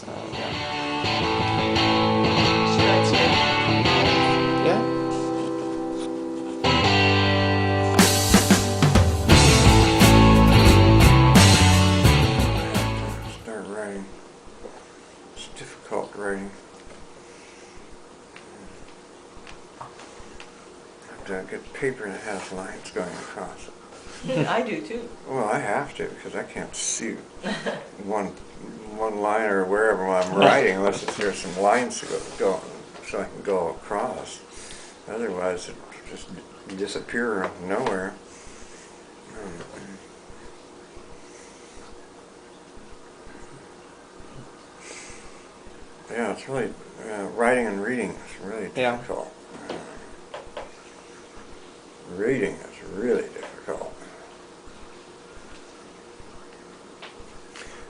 So yeah. She writes here. Yeah. Start writing. It's difficult writing. I have to get paper that has lines going across it. I do too. Well, I have to because I can't see one line or wherever I'm writing unless there's some lines to go so I can go across. Otherwise, it just disappear nowhere. Yeah, it's really writing and reading is really Yeah. difficult. Reading is really difficult.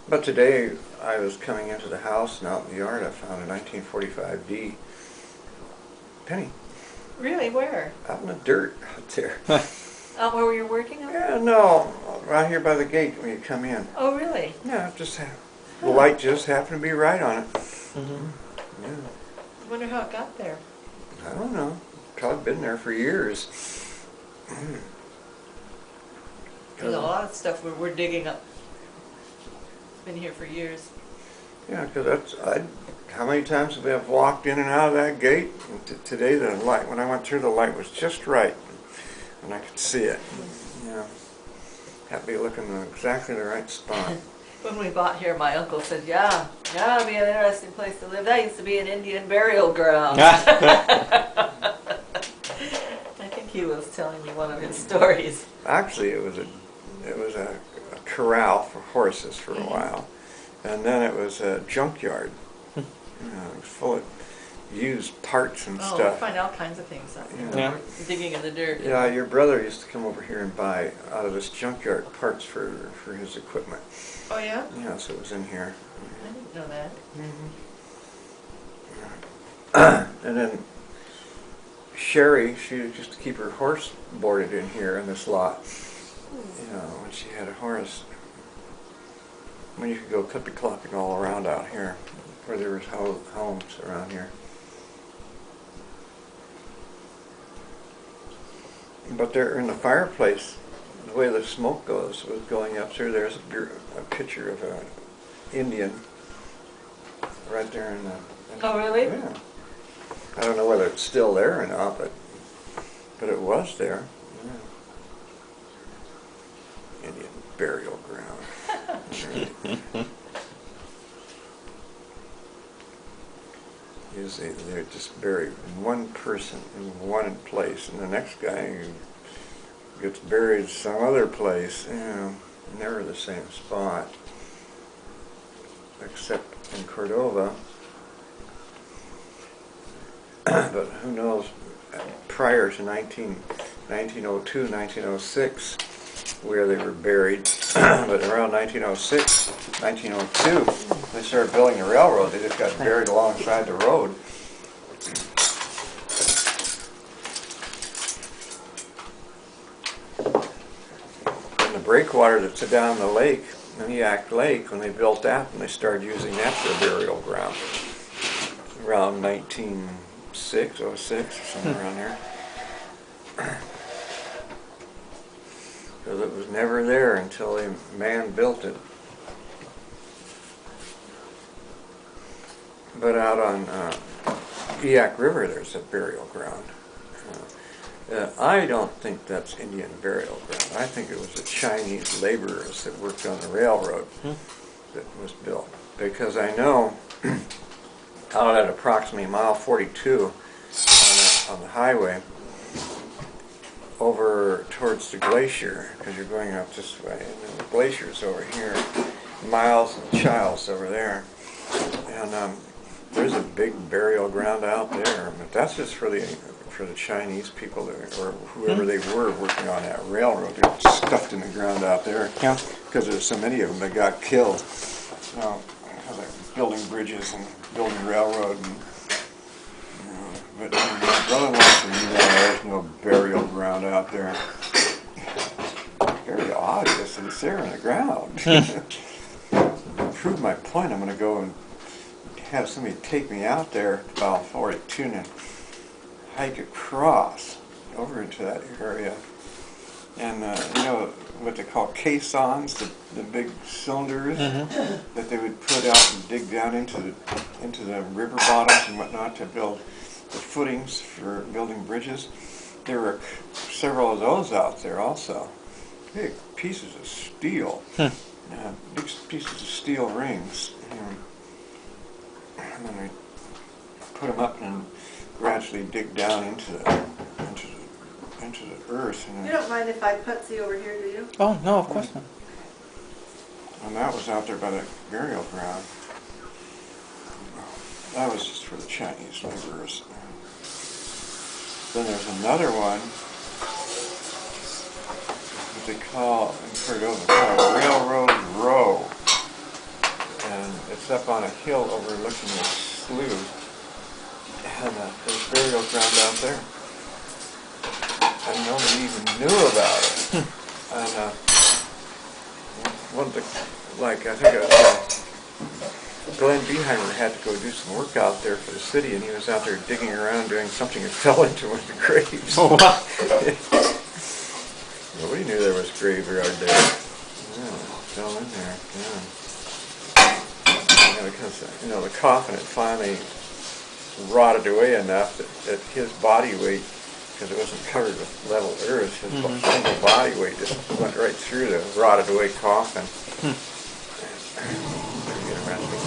But today I was coming into the house and out in the yard I found a 1945 D penny Really? Where? out in the dirt out there. Out where you're working on? Yeah, no, right here by the gate when you come in. Oh, really? Yeah, it just the light just happened to be right on it. Mm-hmm. Yeah, I wonder how it got there. I don't know. Probably been there for years. There's a lot of stuff we're digging up. It's been here for years. Yeah, because how many times have I walked in and out of that gate? And today the light, when I went through, the light was just right, and I could see it. Yeah, had to be looking in exactly the right spot. When we bought here, my uncle said, yeah, it'd be an interesting place to live. That used to be an Indian burial ground. I think he was telling me one of his stories. Actually, it was a corral for horses for a while, and then it was a junkyard. It was full of used parts and Oh, we stuff. find all kinds of things out there. Yeah. We're digging in the dirt. Yeah, your brother used to come over here and buy out of this junkyard parts for his equipment. Oh, yeah? Yeah, so it was in here. I didn't know that. And then Sherry, she used to keep her horse boarded in here in this lot. You know, when she had a horse. When you could go cut the clopping all around out here, where there was homes around here. But there in the fireplace, the way the smoke was going up through. There's a picture of an Indian right there in the. Oh, really? Yeah. I don't know whether it's still there or not, but it was there. Yeah. Indian burial ground. Usually they're just bury one person in one place, and the next guy gets buried some other place. You know, never the same spot, except in Cordova. But who knows? Prior to 1902, 1906, where they were buried. But around 1906, 1902, they started building the railroad. They just got buried alongside the road. And the breakwater that's down the lake, Maniac Lake, when they built that, and they started using that for a burial ground. Around 1906, 06, or somewhere around there. Because it was never there until a man built it. But out on Eyak River, there's a burial ground. I don't think that's Indian burial ground. I think it was the Chinese laborers that worked on the railroad that was built. Because I know out at approximately mile 42 on the highway, over towards the glacier, because you're going up this way, and then the glacier's over here, Miles and Childs over there, and there's a big burial ground out there, but that's just for the Chinese people that, or whoever they were working on that railroad. They're stuffed in the ground out there, Yeah. because there's so many of them that got killed. Because they're building bridges and building railroad and. But my brother-in-law said, there's no burial ground out there. Very obvious that it's there in the ground. To prove my point, I'm going to go and have somebody take me out there to Battle 42 and hike across over into that area. And you know what they call caissons, the big cylinders that they would put out and dig down into the river bottoms and whatnot to build the footings for building bridges. There were several of those out there also. Big pieces of steel, big pieces of steel rings. And then we put them up and gradually dig down into the earth. And You don't mind if I putsy over here, do you? Oh, no, of course not. And that was out there by the burial ground. That was just for the Chinese laborers. Then there's another one that they call, in Cordova, called Railroad Row. And it's up on a hill overlooking the slough. And there's burial ground out there. And nobody even knew about it. And one of the, like, I think Glenn Beheimer had to go do some work out there for the city, and he was out there digging around doing something and fell into one of the graves. Oh, wow. Nobody knew there was a graveyard there. Yeah, fell in there, yeah. Because, you know, the coffin had finally rotted away enough that his body weight, because it wasn't covered with level earth, his single body weight just went right through the rotted away coffin. Pretty interesting.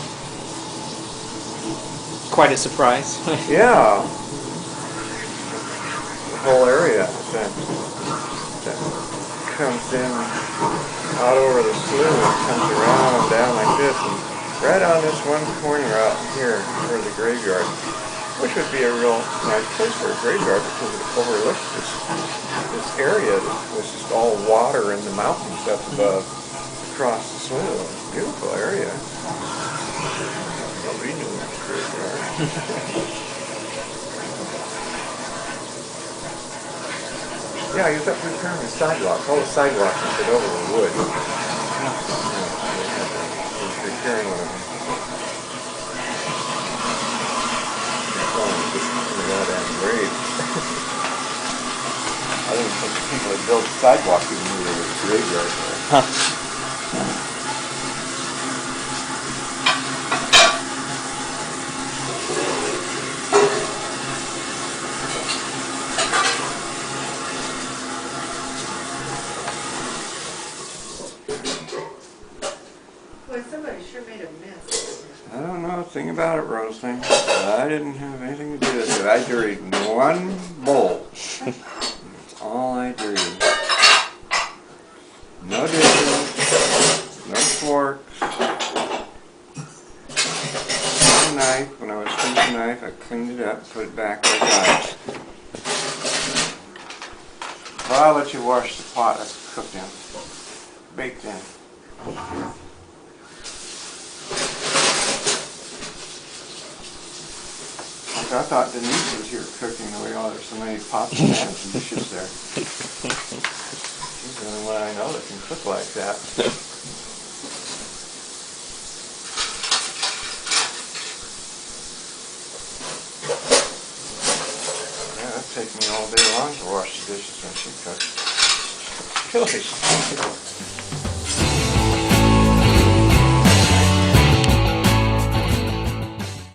Quite a surprise. Yeah. The whole area that comes in out over the slough and comes around down like this, and right on this one corner out here where the graveyard, which would be a real nice place for a graveyard because it overlooks this area that was just all water in the mountains up above across the slough. Beautiful area. Nobody knew it was a graveyard. Yeah, he was up repairing the sidewalks. All the sidewalks he put over were wood. He was repairing one of them. Grave. I don't think the people that built the sidewalk even knew there was a graveyard there. Boy, somebody sure made a mess. I don't know a thing about it, Rosalie. I didn't have anything to do with it. I dirtied one bowl. That's all I dirtied. No dishes, no forks, no knife. When I was finished the knife, I cleaned it up, put it back where it was. Well, I'll let you wash the pot that's cooked in, baked in. I thought Denise was here cooking the way there's so many pots and pans and dishes there. She's the only one I know that can cook like that. Yeah, that'd take me all day long to wash the dishes when she cooks. Really?